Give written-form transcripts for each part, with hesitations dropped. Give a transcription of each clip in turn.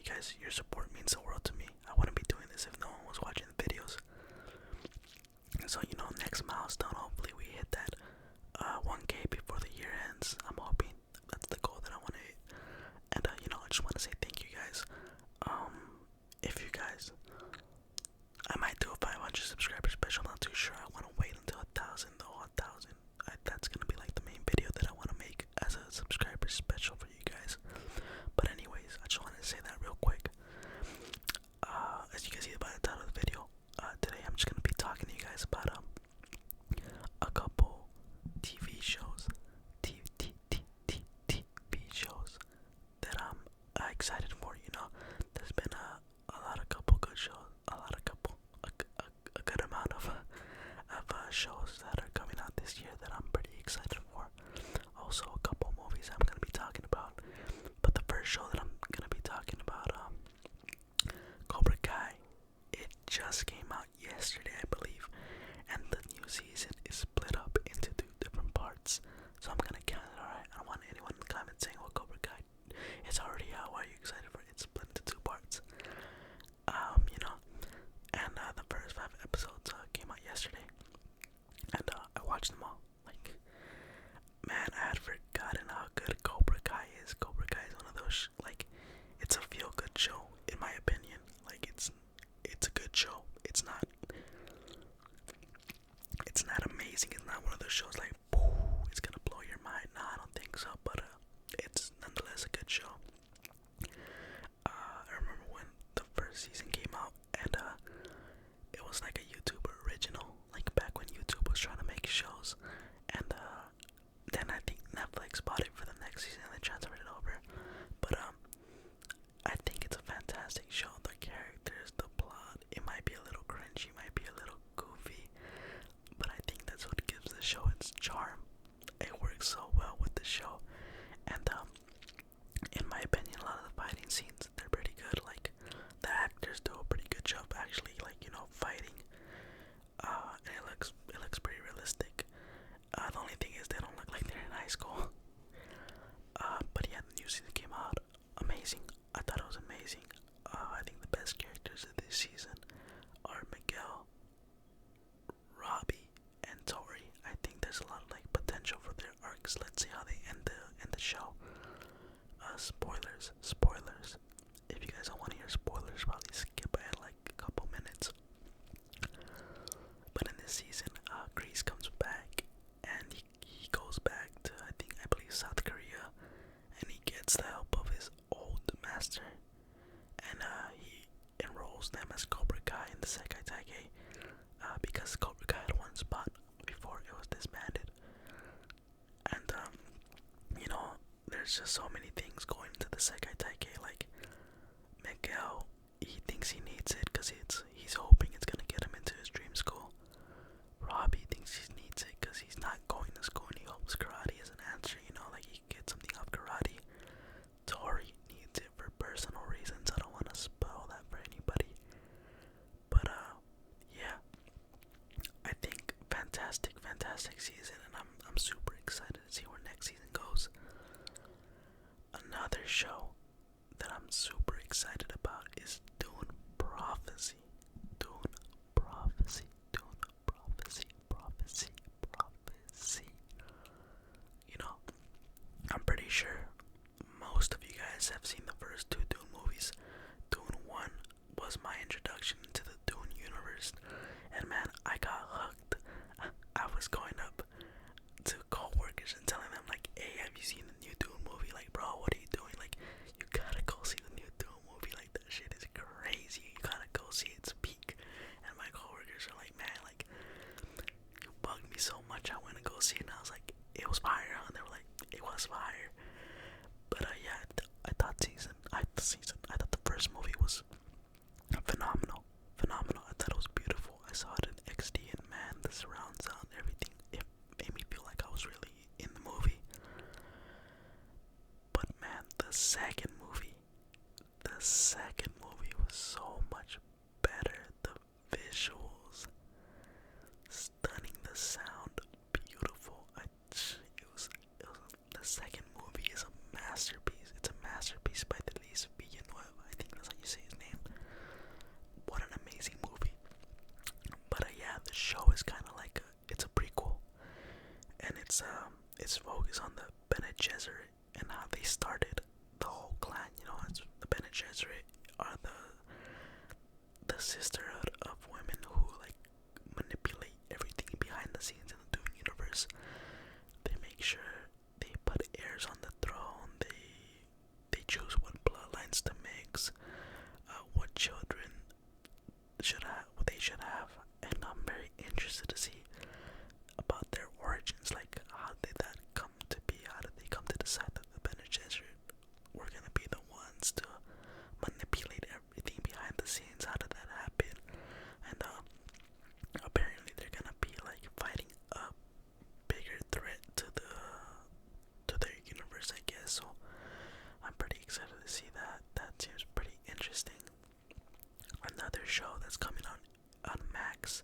you guys. Your support means the world to me. I wouldn't be doing this if no one was watching the videos. So, next milestone, hopefully we hit that 1K before the year ends. I'm hoping that's the goal that I want to hit. And, I just want to say thank you guys. If you guys, I might do a 500 subscriber special. I'm not too sure. I want to wait until 1,000 though. 1,000. That's going to be like the main video that I want to make as a subscriber special for you guys. But anyways, I just wanted to say that real quick. As you can see by the title of the video, today I'm just going to be talking to you guys about a couple TV shows, TV shows that I'm excited for. There's been a lot of couple good shows, a good amount of shows that are coming out this year that I'm pretty excited for. Also, a couple movies I'm gonna be talking about. But the first show that I'm gonna be talking about, Cobra Kai. It just came out yesterday, I believe, and the new season is split up into 2 different parts. So I'm gonna count it. Alright, I don't want anyone in the comments saying, "Well, Cobra Kai, it's already out. Why are you excited for it?" It's split into 2 parts. And the first 5 episodes came out yesterday, and I watched them all. Like, man, I had forgotten how good Cobra Kai is. Cobra Kai is one of those it's a feel-good show, in my opinion. Like, it's a good show. It's not amazing. It's not one of those shows like, "Boo, it's gonna blow your mind." No, I don't think so. But it's nonetheless a good show. I remember when the first season came out, and it was like a YouTube original, like back when YouTube was trying to make shows, and then I think Netflix bought it for the next season and they transferred it over. But I think it's a fantastic show. The characters, the plot, it might be a little cringy, might be a little goofy, but I think that's what gives the show its charm. It works so well with the show, and in my opinion, a lot of the fighting scenes, they're pretty good. Like, the actors do a pretty good job actually, fighting. And it looks pretty realistic. The only thing is they don't look like they're in high school. But yeah, the new season came out. Amazing. I thought it was amazing. I think the best characters of this season are Miguel, Robbie, and Tori. I think there's a lot of potential for their arcs. Let's see how they end the show. Spoilers. If you guys don't want to hear spoilers, probably skip ahead a couple minutes. But in this season, Grease comes back, and he goes back to I believe South Korea, and he gets the help of his old master, and he enrolls them as Cobra Kai in the Sekai Taikei, because Cobra Kai had one spot before it was disbanded. And there's just so many things going into the Sekai Taikei. Like, Miguel, he thinks he needs it because he's hoping it's gonna get him into his dream school. Robbie thinks he needs it because he's not going to school and he hopes karate is an answer, he gets something off karate. Tori needs it for personal reasons. I don't want to spoil that for anybody. But yeah, I think fantastic season, and I'm super excited to see where next season goes. Another show that I'm super excited about is Dune Prophecy. I'm pretty sure most of you guys have seen the first 2 Dune movies. Dune 1 was my introduction to the Dune universe, and man, I got hooked. I was going up to co-workers and telling them "Hey, have you seen the new Dune movie? Bro, what are you doing? You gotta go see the new Dune movie. That shit is crazy. You gotta go see its peak." And my co-workers are "Man, you bugged me so much. I went to go see it." And I was "It was fire, huh?" And they were "It was fire." But yeah, I thought the first movie was phenomenal. I thought it was beautiful. I saw it in XD, and man, the surround sound, everything, it made me feel like I was really in the movie. But man, the second movie was so much better. The visuals, stunning, the sound, beautiful. The second movie is a masterpiece. It's a masterpiece by Denis Villeneuve. I think and it's focused on the Bene Gesserit and how they started the whole clan. You know, it's the Bene Gesserit are the sisterhood of women who like manipulate everything behind the scenes in the Dune universe. They make sure they put heirs on the throne. They choose what bloodlines to mix, what children what they should have, and I'm very interested to see about their origins. Like, how did that come to be? How did they come to decide that the Bene Gesserit were gonna be the ones to manipulate everything behind the scenes? How did that happen? And apparently they're gonna be like fighting a bigger threat to their universe, I guess. So I'm pretty excited to see that. That seems pretty interesting. Another show that's coming on Max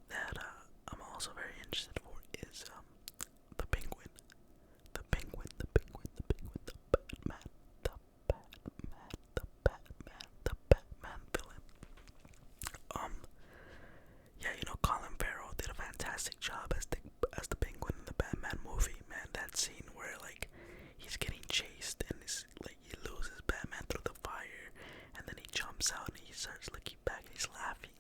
that I'm also very interested for is the Penguin. The Penguin, the Penguin, the Penguin, the Batman, the Batman, the Batman, the Batman villain. Yeah, you know, Colin Farrell did a fantastic job as the Penguin in the Batman movie. Man, that scene where like he's getting chased and it's like he loses Batman through the fire, and then he jumps out and he starts looking back and he's laughing,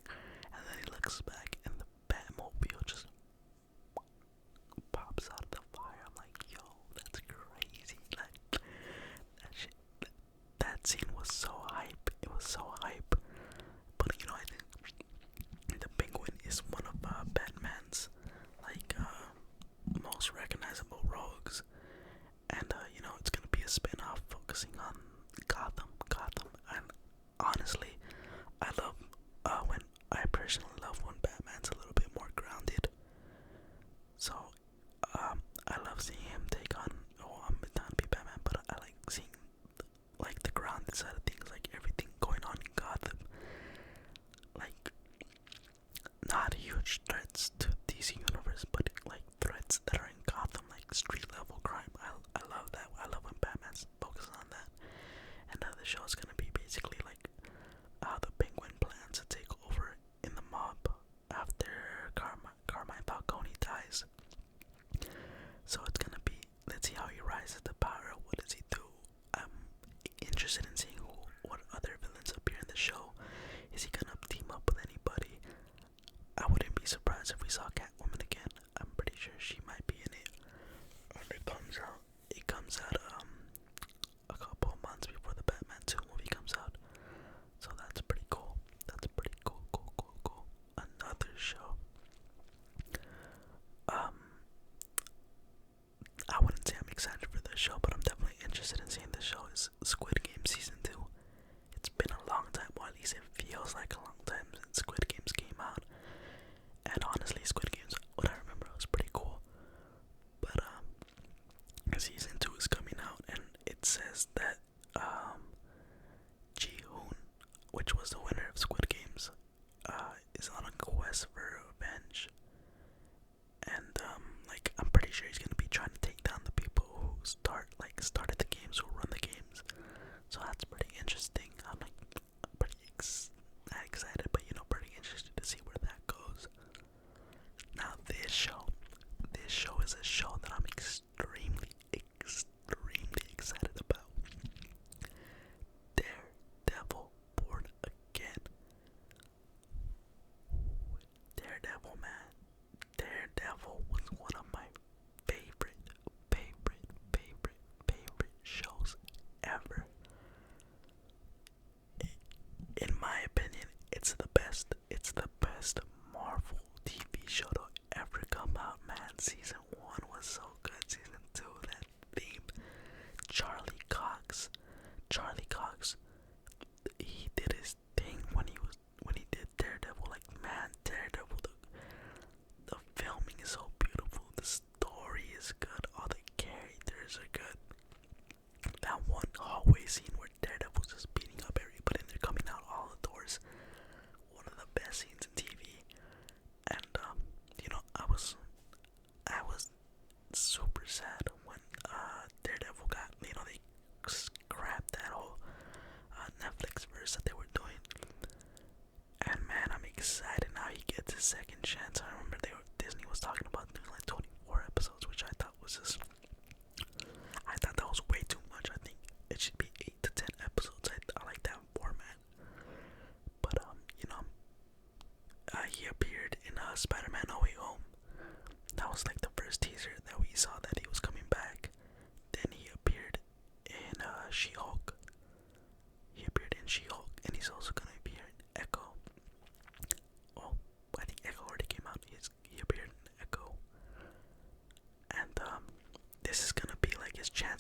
and then he looks back and the Batmobile just pops out of the fire. I'm like, yo, that's crazy. Like that shit, that scene was so hype. It was so hype. But you know, I think the Penguin is one of Batman's like most recognizable rogues, and you know, it's gonna be a spin-off focusing on Gotham. And honestly, I personally love when Batman's a little bit more grounded. So I love seeing him take on. Oh, I'm down to be Batman, but I like seeing like the grounded side of things, like everything going on in Gotham. Like, not huge threats to DC Universe, but like threats that are in Gotham, like street level crime. I love that. I love when Batman's focusing on that. And the show is gonna be basically like how the Penguin plans to take over in the mob after Carmine Falcone dies. So it's gonna be, let's see how he rises to power. What does he do? I'm interested in seeing what other villains appear in the show. Is he gonna team up with anybody? I wouldn't be surprised if we saw Catwoman again. I'm pretty sure she might be in it. It comes out a couple of months before the Batman 2 movie comes out. So that's pretty cool. That's pretty cool. Another show. I wouldn't say I'm excited for this show, but I'm definitely interested in seeing this show. Is Squid Game Season 2. It's been a long time, or at least it feels like a long time since Squid Games came out. And honestly, Squid Games, what I remember, was pretty cool. But Season 2 is coming out, and it says that Ji-hoon, which was the winner of Squid Games, is on a quest for revenge. And like, I'm pretty sure he's gonna be trying to take down the people who started the games, who run the games. So that's pretty interesting. I'm pretty not excited, but you know, pretty interested to see where that goes. Now this show is a show that I'm extremely excited about. Daredevil Born Again. Daredevil, man. Daredevil was one of my favorite shows ever. In my opinion, it's the best. It's the best Marvel TV show to ever come out, man. Season 1 was so good. Season 2, that theme. Charlie Cox, he did his thing when he did Daredevil. Like, man, Daredevil, the filming is so beautiful. The story is good. All the characters are good. That one hallway scene where Daredevil's just beating up everybody and they're coming out all the doors. One of the best scenes in TV. And you know, I was super sad when Daredevil got, you know, they scrapped that whole Netflix verse that they were doing. And man, I'm excited now he gets his second chance. I remember Disney was talking about doing like 24 episodes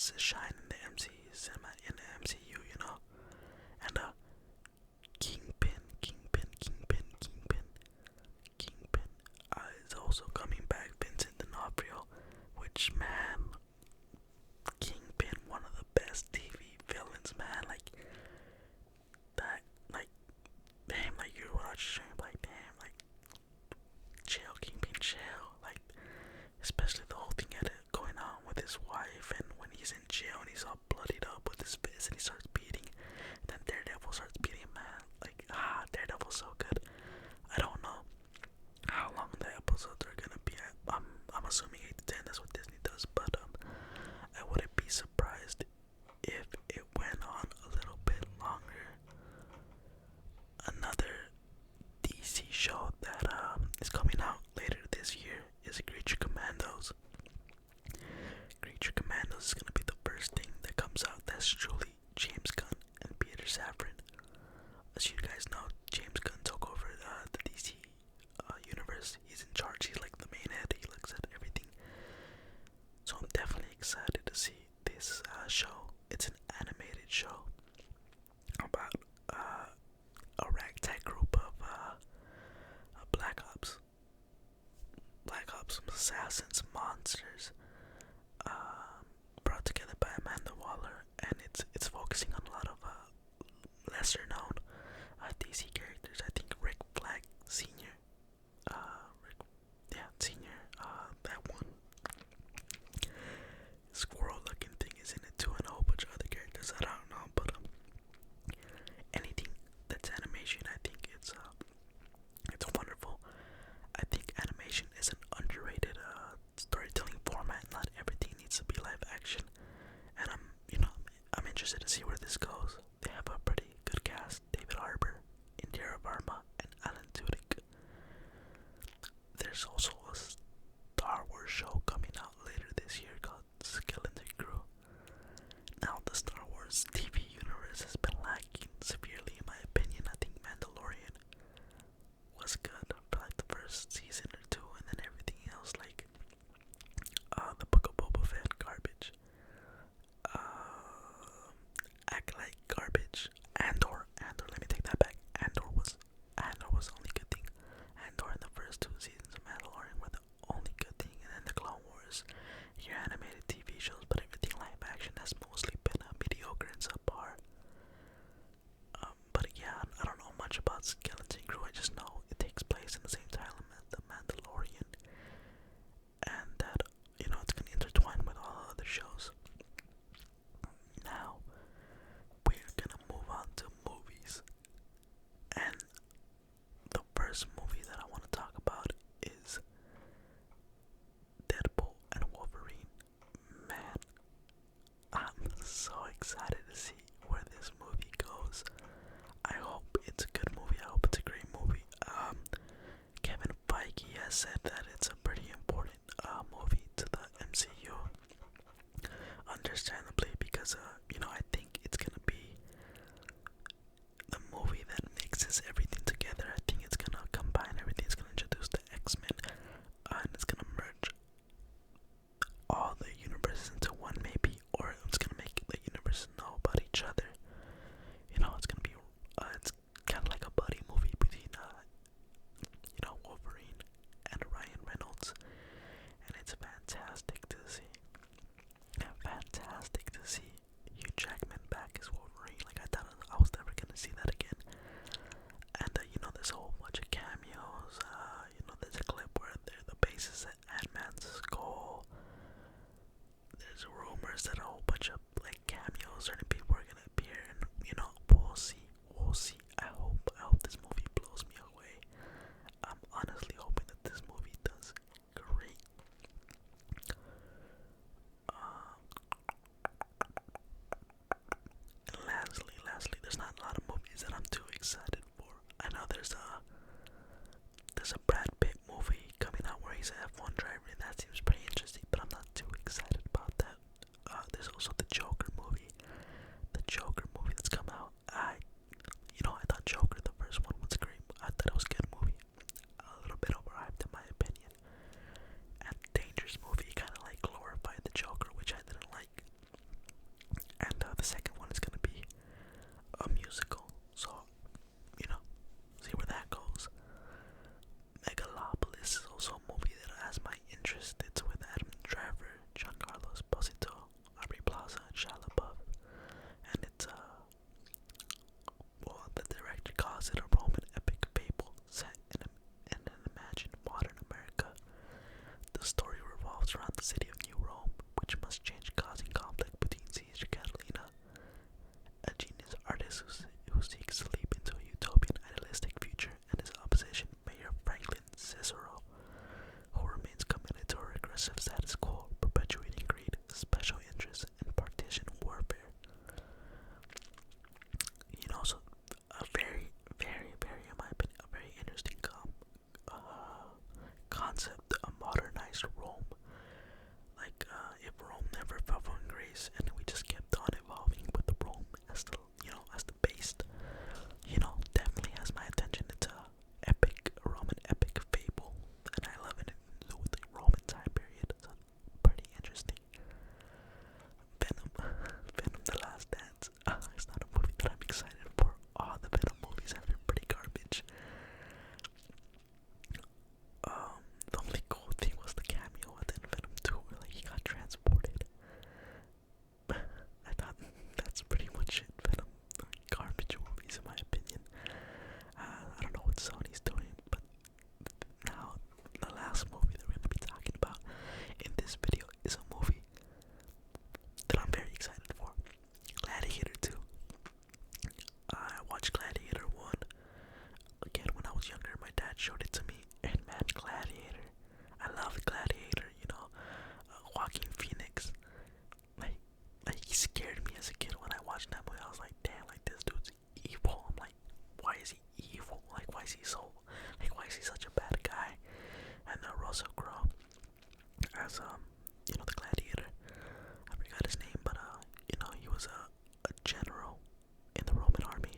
chance to shine in the MCU, you know. And Kingpin is also coming back. Vincent D'Onofrio, which, man, Kingpin, one of the best TV villains, man. Like that, like damn, like you watch him, like damn, like chill, Kingpin, chill, like especially the whole thing going on with his wife, and when he's in jail and he's all bloodied up with his fist and he starts beating, then Daredevil starts beating him, man. Like Daredevil's so good. I don't know how long the episodes are gonna be. I'm assuming 8 to 10. That's what Disney does, but I wouldn't be surprised if it went on a little bit longer. Another DC show that is coming out later this year is Creature Commandos. Creature Commandos is gonna be the first thing that comes out that's truly James Gunn and Peter Safran. As you guys know, James Gunn took over the DC universe. He's in charge. He's like the main head. He looks at everything. So I'm definitely excited to see this show. It's an animated show about a ragtag group of Black Ops, assassins, monsters, brought together by Amanda Waller, and it's focusing on a lot of lesser known DC characters. I think Rick Flag Senior, that one squirrel-looking thing is in it too, and a whole bunch of other characters I don't know, but anything that's animation, I think it's wonderful. I think animation is an underrated storytelling format. Not everything needs to be live action, and I'm interested to see where this goes. They have a pretty good cast: David Harbour, Indira Varma, and Alan Tudyk. There's also a Star Wars show coming out later this year called Skeleton Crew. Now, the Star Wars TV universe has been lacking severely, in my opinion. I think Mandalorian was good for like the first season or two, and then everything else, like the Book of Boba Fett, garbage. Act like garbage. Andor, let me take that back. Andor was the only good thing. Andor and the first 2 seasons of Mandalorian were the only good thing, and then the Clone Wars, your animated TV shows, but everything live action has mostly been mediocre and subpar. But yeah, I don't know much about Skeleton Crew. I just know it takes place in the same time as the Mandalorian, and that it's gonna intertwine with all other shows. Now we're gonna move on to movies, and the first movie that I want to talk about is Deadpool and Wolverine. Man, I'm so excited to see where this movie goes. I hope it's a good movie. I hope it's a great movie. Kevin Feige has said that it's a pretty important movie to the MCU. Understandably, because I think it's gonna be the movie that mixes everything together. I think it's gonna combine everything. It's gonna introduce the X-Men, and it's gonna merge all the universes into one, maybe, or it's gonna make the universes know about each other. It's gonna be it's kind of like a buddy movie between Wolverine and Ryan Reynolds, and it's fantastic to see. Fantastic to see Hugh Jackman back as Wolverine. Like, I thought I was never gonna see that again. And there's a whole bunch of cameos. There's a clip where the base is at Ant-Man's skull. There's rumors that a whole bunch of cameos, certain people are gonna appear, and we'll see. I hope this movie blows me away. I'm honestly hoping that this movie does great. And lastly, there's not a lot of movies that I'm too excited for. I know there's a Brad Pitt movie coming out where he's an F1 driver, and that seems pretty interesting, but I'm not too excited about that. There's also the Joker movie. The Joker movie that's come out. I thought Joker, the first one, was great. I thought it was a good movie. A little bit overhyped in my opinion. And Dangerous movie kind of glorified the Joker, which I didn't like. the city of New Rome, which must change, causing conflict between Caesar Catalina, a genius artist who seeks to leap into a utopian idealistic future, and his opposition, Mayor Franklin Cicero, who remains committed to a regressive status quo, perpetuating greed, special interests, and partisan warfare. You know, so a very, very, very, in my opinion, a very interesting concept, a modernized Rome. Like, if Rome never fell from grace and we just kept on evolving with the Rome as the, as the base, definitely has my attention. It's a epic, Roman epic fable, and I love it with the Roman time period. So pretty interesting. Venom the Last Dance. It's not a movie that I'm excited for. All the Venom movies have been pretty garbage. The only cool thing was the cameo at the end of Venom 2 where he got transported. I thought that's pretty much it. Venom garbage movies in my opinion. I don't know what Sony's doing, but now the last movie that we're going to be talking about in this video is a movie that I'm very excited for. Gladiator 2. I watched Gladiator 1 again when I was younger. My dad showed it to me, and man, Gladiator. I love Gladiator, Joaquin Phoenix. He scared me as a kid when I watched that movie. I was like, damn, this dude's evil. I'm like, why is he evil? Why is he so, why is he such a bad guy? And Russell Crowe as, the Gladiator. I forgot his name, but, he was a general in the Roman army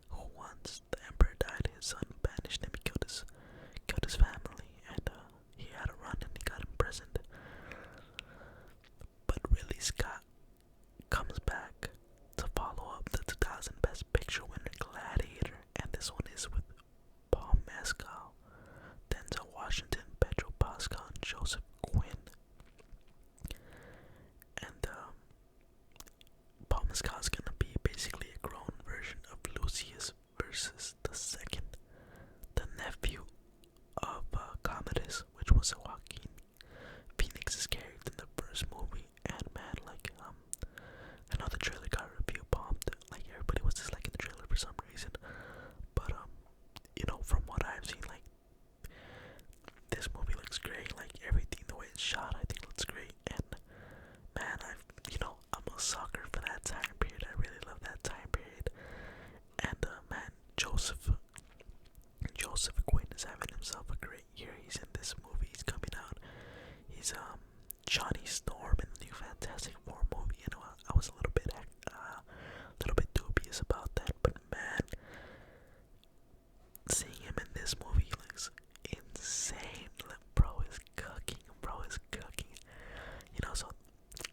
who once the emperor died, his son banished him, he killed his family, and, he had a run and he got imprisoned. But Ridley Scott comes back to follow up the 2000 Best Picture winner Gladiator, and this one is with Paul Mescal, Denzel Washington, Pedro Pascal, and Joseph Quinn. And Paul Mescal is gonna be basically a grown version of Lucius versus the nephew of Commodus, which was Joaquin Phoenix's character in the first movie. And man, I know the trailer got review bombed. Everybody was disliking the trailer for some reason. But from what I've seen, this movie looks great. Everything, the way it's shot, I think looks great. And man, I'm a sucker for that time period. I really love that time period. And man, Joseph Quinn is having himself a great year. He's in this movie. He's coming out. He's Johnny Storm in the new Fantastic Four movie. I was a little bit dubious about that, but man, seeing him in this movie looks insane. Bro is cooking. So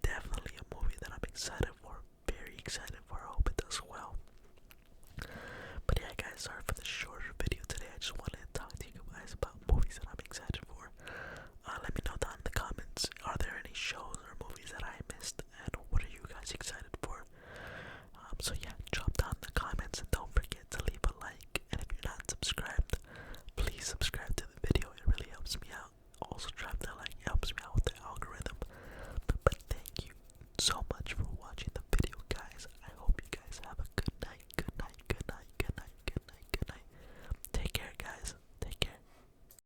definitely a movie that I'm excited for. Very excited for. I hope it does well. But yeah, guys, sorry for the shorter video today. I just wanted to talk to you guys about movies that I'm excited for. Let me know down in the comments. Are there any shows or movies that I missed? And what are you guys excited for? So yeah.